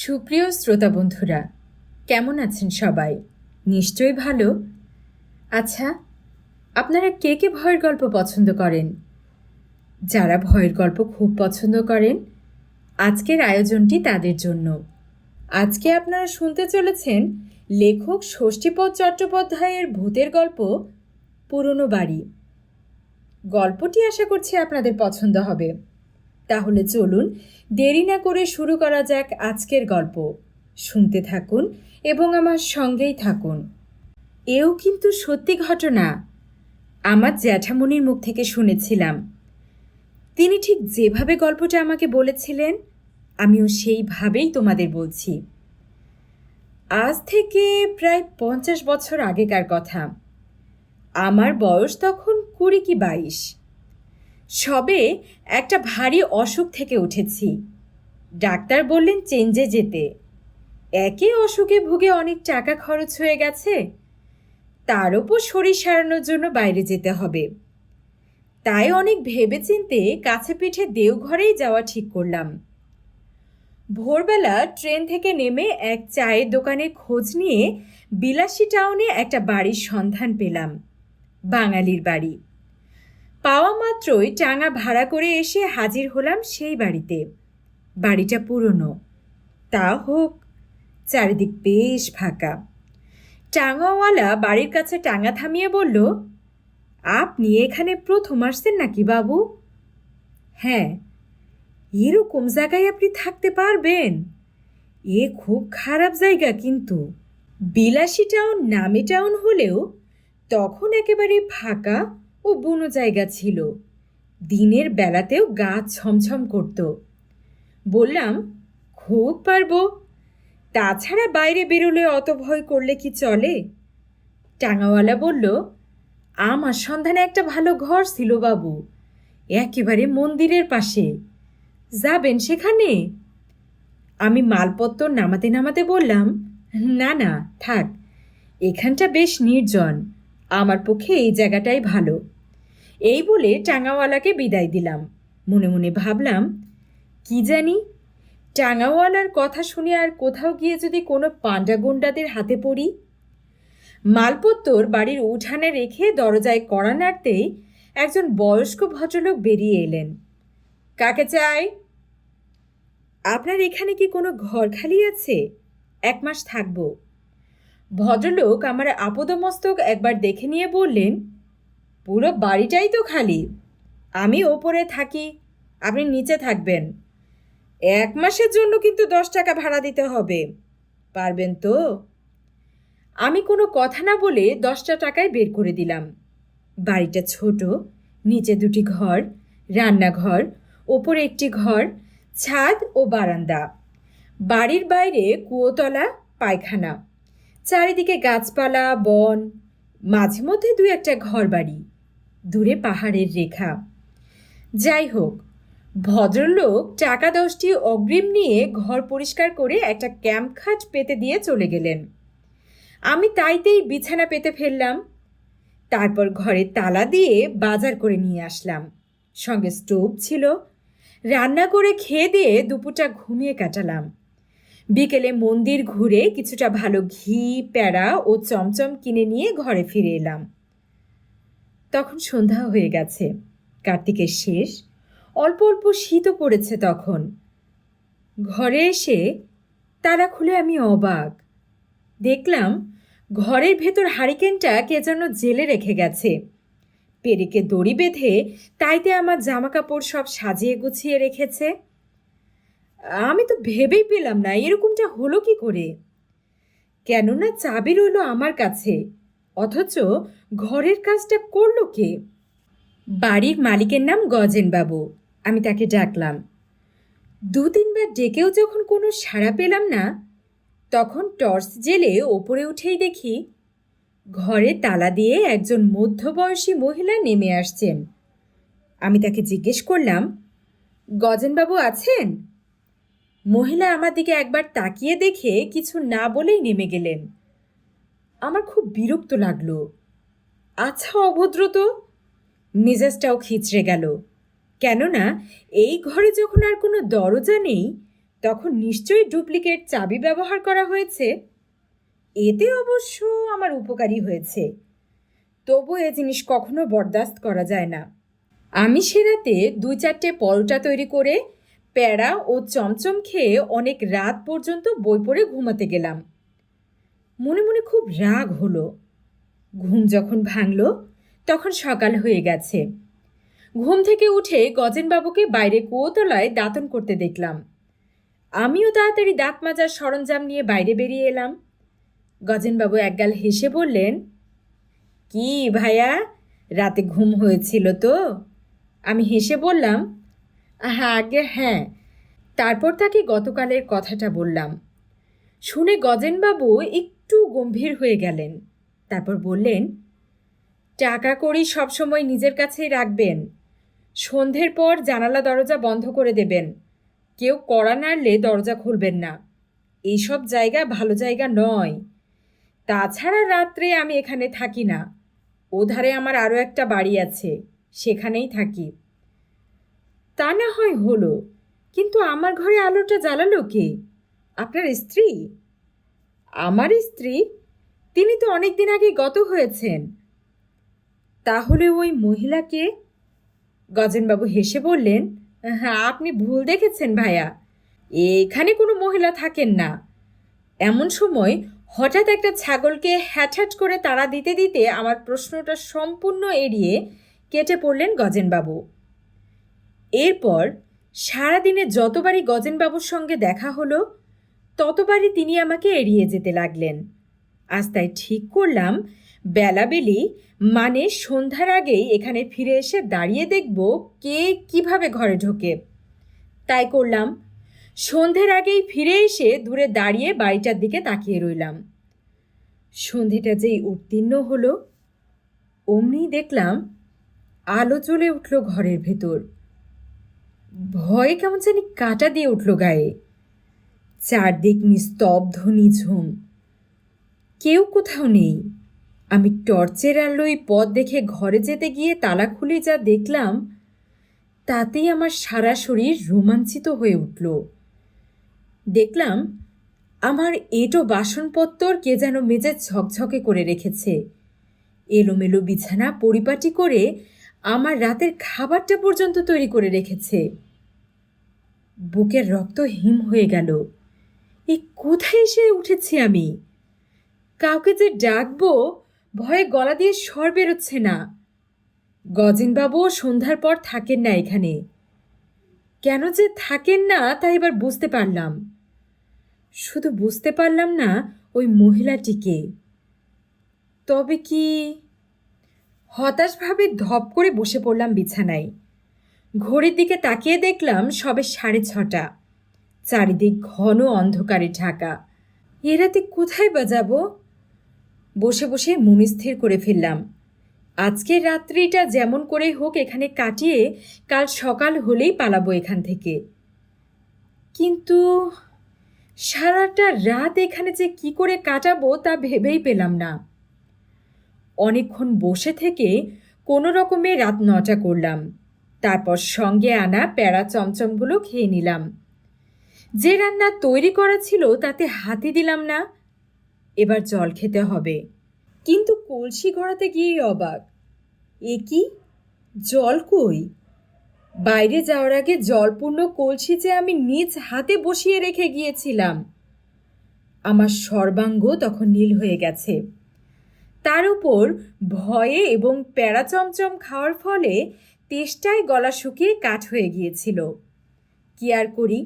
সুপ্রিয় শ্রোতা বন্ধুরা, কেমন আছেন সবাই? নিশ্চয়ই ভালো। আচ্ছা, আপনারা কে কে ভয়ের গল্প পছন্দ করেন? যারা ভয়ের গল্প খুব পছন্দ করেন, আজকের আয়োজনটি তাদের জন্য। আজকে আপনারা শুনতে চলেছেন লেখক ষষ্ঠীপদ চট্টোপাধ্যায়ের ভূতের গল্প পুরনো বাড়ি। গল্পটি আশা করছি আপনাদের পছন্দ হবে। তাহলে চলুন দেরি না করে শুরু করা যাক আজকের গল্প। শুনতে থাকুন এবং আমার সঙ্গেই থাকুন। এও কিন্তু সত্যি ঘটনা। আমার জ্যাঠামণির মুখ থেকে শুনেছিলাম। তিনি ঠিক যেভাবে গল্পটা আমাকে বলেছিলেন, আমিও সেইভাবেই তোমাদের বলছি। আজ থেকে প্রায় 50 বছর আগেকার কথা। আমার বয়স তখন 20 কি 22। সবে একটা ভারী অসুখ থেকে উঠেছি। ডাক্তার বললেন চেঞ্জে যেতে। একে অসুখে ভুগে অনেক টাকা খরচ হয়ে গেছে, তার ওপর শরীর সারানোর জন্য বাইরে যেতে হবে। তাই অনেক ভেবেচিন্তে কাছে পিঠে দেওঘরেই যাওয়া ঠিক করলাম। ভোরবেলা ট্রেন থেকে নেমে এক চায়ের দোকানে খোঁজ নিয়ে বিলাসী টাউনে একটা বাড়ির সন্ধান পেলাম। বাঙালির বাড়ি। পাওয়া মাত্রই টাঙা ভাড়া করে এসে হাজির হলাম সেই বাড়িতে। বাড়িটা পুরনো, তা হোক, চারিদিক বেশ ফাঁকা। টাঙাওয়ালা বাড়ির কাছে টাঙা থামিয়ে বলল, আপনি এখানে প্রথম আসছেন নাকি বাবু? হ্যাঁ। এরকম জায়গায় আপনি থাকতে পারবেন? এ খুব খারাপ জায়গা কিন্তু। বিলাসী টাউন নামে টাউন হলেও তখন একেবারে ফাঁকা ও বুনো জায়গা ছিল। দিনের বেলাতেও গা ছমছম করত। বললাম, খুব পারবো। তাছাড়া বাইরে বেরোলে অত ভয় করলে কি চলে? টাঙাওয়ালা বলল, আমার সন্ধানে একটা ভালো ঘর ছিল বাবু, একেবারে মন্দিরের পাশে। যাবেন সেখানে? আমি মালপত্র নামাতে নামাতে বললাম, না না, থাক, এখানটা বেশ নির্জন, আমার পক্ষে এই জায়গাটাই ভালো। এই বলে টাঙাওয়ালাকে বিদায় দিলাম। মনে মনে ভাবলাম, কি জানি, টাঙাওয়ালার কথা শুনে আর কোথাও গিয়ে যদি কোনো পান্ডা গুন্ডাদের হাতে পড়ি। মালপত্তর বাড়ির উঠানে রেখে দরজায় কড়া নাড়তেই একজন বয়স্ক ভদ্রলোক বেরিয়ে এলেন। কাকে চাই? আপনার এখানে কি কোনো ঘর খালি আছে? 1 মাস থাকব। ভদ্রলোক আমার আপদমস্তক একবার দেখে নিয়ে বললেন, পুরো বাড়িটাই তো খালি। আমি ওপরে থাকি, আপনি নিচে থাকবেন। 1 মাসের জন্য কিন্তু 10 টাকা ভাড়া দিতে হবে। পারবেন তো? আমি কোনো কথা না বলে 10টা টাকায় বের করে দিলাম। বাড়িটা ছোট, নিচে 2টি ঘর, রান্নাঘর, ওপরে একটি ঘর, ছাদ ও বারান্দা। বাড়ির বাইরে কুয়োতলা, পায়খানা, চারিদিকে গাছপালা, বন, মাঝে মধ্যে 2-1টা ঘর বাড়ি, দূরে পাহাড়ের রেখা। যাই হোক, ভদ্রলোক টাকা 10টি অগ্রিম নিয়ে ঘর পরিষ্কার করে একটা ক্যাম্প খাট পেতে দিয়ে চলে গেলেন। আমি তাইতেই বিছানা পেতে ফেললাম। তারপর ঘরে তালা দিয়ে বাজার করে নিয়ে আসলাম। সঙ্গে স্টোভ ছিল। রান্না করে খেয়ে দিয়ে দুপুরটা ঘুমিয়ে কাটালাম। বিকেলে মন্দির ঘুরে কিছুটা ভালো ঘি, প্যাড়া ও চমচম কিনে নিয়ে ঘরে ফিরে এলাম। তখন সন্ধ্যা হয়ে গেছে, কার্তিকের শেষ। অল্প অল্প শীতও পড়েছে তখন। ঘরে এসে তালা খুলে আমি অবাক। দেখলাম ঘরের ভেতর হারিকেনটা কে যেন জেলে রেখে গেছে। পেরেকে দড়ি বেঁধে তাইতে আমার জামা কাপড় সব সাজিয়ে গুছিয়ে রেখেছে। আমি তো ভেবেই পেলাম না এরকমটা হলো কি করে। কেননা চাবি রইল আমার কাছে, অথচ ঘরের কাজটা করলো কে? বাড়ির মালিকের নাম গজেনবাবু। আমি তাকে ডাকলাম। 2-3 বার ডেকেও যখন কোনো সাড়া পেলাম না, তখন টর্চ জেলে ওপরে উঠেই দেখি ঘরে তালা দিয়ে একজন মধ্যবয়সী মহিলা নেমে আসছেন। আমি তাকে জিজ্ঞেস করলাম, গজেনবাবু আছেন? মহিলা আমার দিকে একবার তাকিয়ে দেখে কিছু না বলেই নেমে গেলেন। আমার খুব বিরক্ত লাগলো। আচ্ছা, অভদ্র তো। মেজাজটাও খিচড়ে গেল। কেননা এই ঘরে যখন আর কোনো দরজা নেই, তখন নিশ্চয়ই ডুপ্লিকেট চাবি ব্যবহার করা হয়েছে। এতে অবশ্য আমার উপকারী হয়েছে, তবু এ জিনিস কখনো বরদাস্ত করা যায় না। আমি সে রাতে 2-4টে পরোটা তৈরি করে প্যাড়া ও চমচম খেয়ে অনেক রাত পর্যন্ত বই পড়ে ঘুমাতে গেলাম। মনে মনে খুব রাগ হলো। ঘুম যখন ভাঙল তখন সকাল হয়ে গেছে। ঘুম থেকে উঠে গজেনবাবুকে বাইরে কুয়োতলায় দাঁতন করতে দেখলাম। আমিও তাড়াতাড়ি দাঁত মাজার সরঞ্জাম নিয়ে বাইরে বেরিয়ে এলাম। গজেনবাবু একগাল হেসে বললেন, কি ভাইয়া, রাতে ঘুম হয়েছিল তো? আমি হেসে বললাম, হ্যাঁ আগে হ্যাঁ। তারপর তাকে গতকালের কথাটা বললাম। শুনে গজেনবাবু একটু গম্ভীর হয়ে গেলেন। তারপর বললেন, টাকা কড়ি সবসময় নিজের কাছেই রাখবেন। সন্ধ্যের পর জানালা দরজা বন্ধ করে দেবেন। কেউ কড়া নাড়লে দরজা খুলবেন না। এইসব জায়গা ভালো জায়গা নয়। তাছাড়া রাত্রে আমি এখানে থাকি না। ওধারে আমার আরও একটা বাড়ি আছে, সেখানেই থাকি। তা না হয় হলো, কিন্তু আমার ঘরে আলোটা জ্বালালো কে? আপনার স্ত্রী? আমার স্ত্রী? তিনি তো অনেক দিন আগে গত হয়েছেন। তাহলে ওই মহিলাকে? গজেনবাবু হেসে বললেন, হ্যাঁ আপনি ভুল দেখেছেন ভাইয়া, এখানে কোনো মহিলা থাকেন না। এমন সময় হঠাৎ একটা ছাগলকে হ্যাট করে তাড়া দিতে দিতে আমার প্রশ্নটা সম্পূর্ণ এড়িয়ে কেটে পড়লেন গজেনবাবু। এরপর সারাদিনে যতবারই গজেনবাবুর সঙ্গে দেখা হলো ততবারই তিনি আমাকে এড়িয়ে যেতে লাগলেন। আজ তাই ঠিক করলাম বেলাবেলি মানে সন্ধ্যার আগেই এখানে ফিরে এসে দাঁড়িয়ে দেখব কে কিভাবে ঘরে ঢোকে। তাই করলাম। সন্ধ্যের আগেই ফিরে এসে দূরে দাঁড়িয়ে বাড়িটার দিকে তাকিয়ে রইলাম। সন্ধ্যেটা যেই উত্তীর্ণ হলো অমনি দেখলাম আলো জ্বলে উঠল ঘরের ভেতর। ভয়ে কেমন জানি কাঁটা দিয়ে উঠল গায়ে। চারদিক নিস্তব্ধ নিঝুম, কেউ কোথাও নেই। আমি টর্চের আলোয় পথ দেখে ঘরে যেতে গিয়ে তালা খুলে যা দেখলাম তাতেই আমার সারা শরীর রোমাঞ্চিত হয়ে উঠল। দেখলাম আমার এঁটো বাসনপত্তর কে যেন মেজে ঝকঝকে করে রেখেছে। এলোমেলো বিছানা পরিপাটি করে আমার রাতের খাবারটা পর্যন্ত তৈরি করে রেখেছে। বুকের রক্ত হিম হয়ে গেল। এ কোথায় এসে উঠেছি আমি? কাউকে যে ডাকবো ভয়ে গলা দিয়ে স্বর বেরোচ্ছে না। গজেনবাবুও সন্ধ্যার পর থাকেন না এখানে। কেন যে থাকেন না তা এবার বুঝতে পারলাম। শুধু বুঝতে পারলাম না ওই মহিলাটিকে। তবে কি? হতাশভাবে ধপ করে বসে পড়লাম বিছানায়। ঘড়ির দিকে তাকিয়ে দেখলাম সবে 6:30। চারিদিক ঘন অন্ধকারে ঢাকা। এ রাতে কোথায় বা যাব? বসে বসে মনস্থির করে ফেললাম আজকের রাত্রিটা যেমন করেই হোক এখানে কাটিয়ে কাল সকাল হলেই পালাবো এখান থেকে। কিন্তু সারাটা রাত এখানে যে কি করে কাটাবো তা ভেবেই পেলাম না। অনেকক্ষণ বসে থেকে কোনো রকমে রাত 9টা করলাম। তারপর সঙ্গে আনা প্যাড়া চমচমগুলো খেয়ে নিলাম। যে রান্না তৈরি করা ছিল তাতে হাতই দিলাম না। এবার জল খেতে হবে। কিন্তু কলসি গড়াতে গিয়েই অবাক, এ কি, জল কই? বাইরে যাওয়ার আগে জলপূর্ণ কলসি যে আমি নিজ হাতে বসিয়ে রেখে গিয়েছিলাম। আমার সর্বাঙ্গ তখন নীল হয়ে গেছে। তার উপর ভয়ে এবং প্যাড়া চমচম খাওয়ার ফলে তেষ্টায় গলা শুকিয়ে কাঠ হয়ে গিয়েছিল। কি আর করি,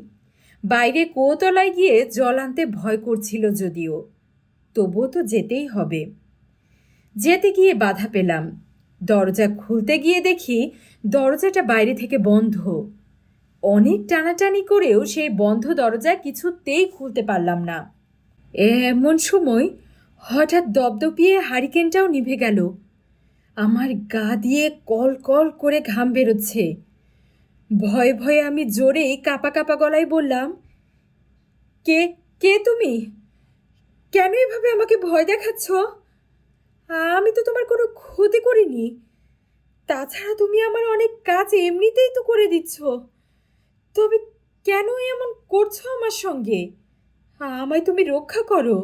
বাইরে কুয়োতলায় গিয়ে জল আনতে ভয় করছিল যদিও, তবুও তো যেতেই হবে। যেতে গিয়ে বাধা পেলাম। দরজা খুলতে গিয়ে দেখি দরজাটা বাইরে থেকে বন্ধ। অনেক টানাটানি করেও সেই বন্ধ দরজা কিছুতেই খুলতে পারলাম না। এমন সময় হঠাৎ দপদপিয়ে হারিকেনটাও নিভে গেল। আমার গা দিয়ে কল কল করে ঘাম বেরোচ্ছে। ভয়ে ভয়ে আমি জোরে কাঁপা কাঁপা গলায় বললাম, কে কে তুমি? কেন এভাবে আমাকে ভয় দেখাচ্ছ? আমি তো তোমার কোনো ক্ষতি করিনি। তাছাড়া তুমি আমার অনেক কাজ এমনিতেই তো করে দিচ্ছ। তবে কেন এমন করছো আমার সঙ্গে? আমায় তুমি রক্ষা করো।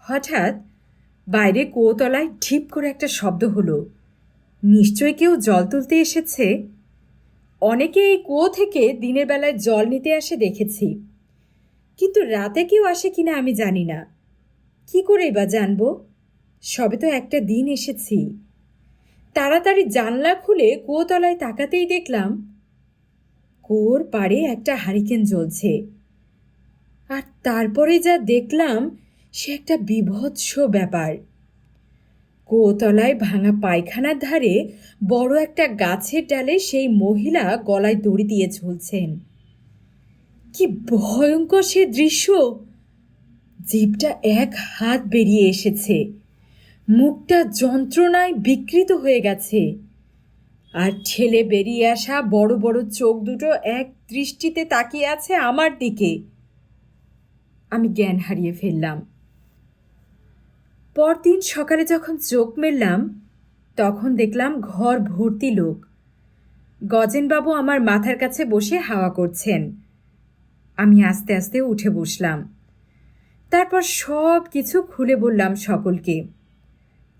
হঠাৎ বাইরে কুয়োতলায় ঢিপ করে একটা শব্দ হলো। নিশ্চয় কেউ জল তুলতে এসেছে। অনেকে এই কুয়ো থেকে দিনের বেলায় জল নিতে আসে দেখেছি, কিন্তু রাতে কেউ আসে কিনা আমি জানি না। কি করেই বা জানবো? সবে তো একটা দিন এসেছি। তাড়াতাড়ি জানলা খুলে কুয়োতলায় তাকাতেই দেখলাম কুয়োর পাড়ে একটা হারিকেন জ্বলছে। আর তারপরে যা দেখলাম সে একটা বীভৎস ব্যাপার। কুয়োতলায় ভাঙা পায়খানার ধারে বড় একটা গাছের ডালে সেই মহিলা গলায় দড়ি দিয়ে ঝুলছেন। কি ভয়ঙ্কর সে দৃশ্য! জিভটা এক হাত বেরিয়ে এসেছে, মুখটা যন্ত্রণায় বিকৃত হয়ে গেছে, আর ঠেলে বেরিয়ে আসা বড় বড় চোখ দুটো এক দৃষ্টিতে তাকিয়ে আছে আমার দিকে। আমি জ্ঞান হারিয়ে ফেললাম। পরদিন সকালে যখন চোখ মেললাম তখন দেখলাম ঘর ভর্তি লোক। গজেনবাবু আমার মাথার কাছে বসে হাওয়া করছেন। আমি আস্তে আস্তে উঠে বসলাম। তারপর সব কিছু খুলে বললাম সকলকে।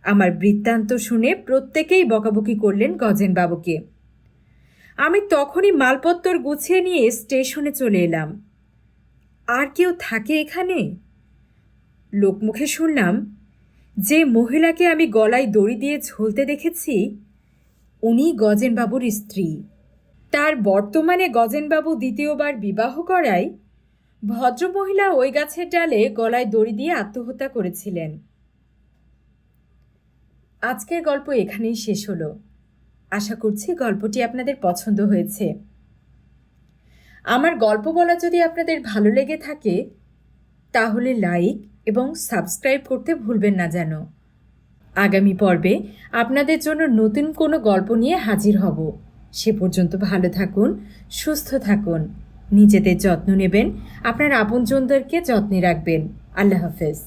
আমার বৃত্তান্ত শুনে প্রত্যেকেই বকাবকি করলেন গজেনবাবুকে। আমি তখনই মালপত্তর গুছিয়ে নিয়ে স্টেশনে চলে এলাম। আর কেউ থাকে এখানে? লোকমুখে শুনলাম যে মহিলাকে আমি গলায় দড়ি দিয়ে ঝুলতে দেখেছি উনি গজেনবাবুর স্ত্রী। তার বর্তমানে গজেনবাবু দ্বিতীয়বার বিবাহ করায় ভদ্রমহিলা ওই গাছের ডালে গলায় দড়ি দিয়ে আত্মহত্যা করেছিলেন। আজকের গল্প এখানেই শেষ হলো। আশা করছি গল্পটি আপনাদের পছন্দ হয়েছে। আমার গল্প বলা যদি আপনাদের ভালো লেগে থাকে তাহলে লাইক এবং সাবস্ক্রাইব করতে ভুলবেন না যেন। আগামী পর্বে আপনাদের জন্য নতুন কোনো গল্প নিয়ে হাজির হব। সে পর্যন্ত ভালো থাকুন, সুস্থ থাকুন, নিজেদের যত্ন নেবেন, আপনার আপনজনদেরকে যত্নে রাখবেন। আল্লাহ হাফেজ।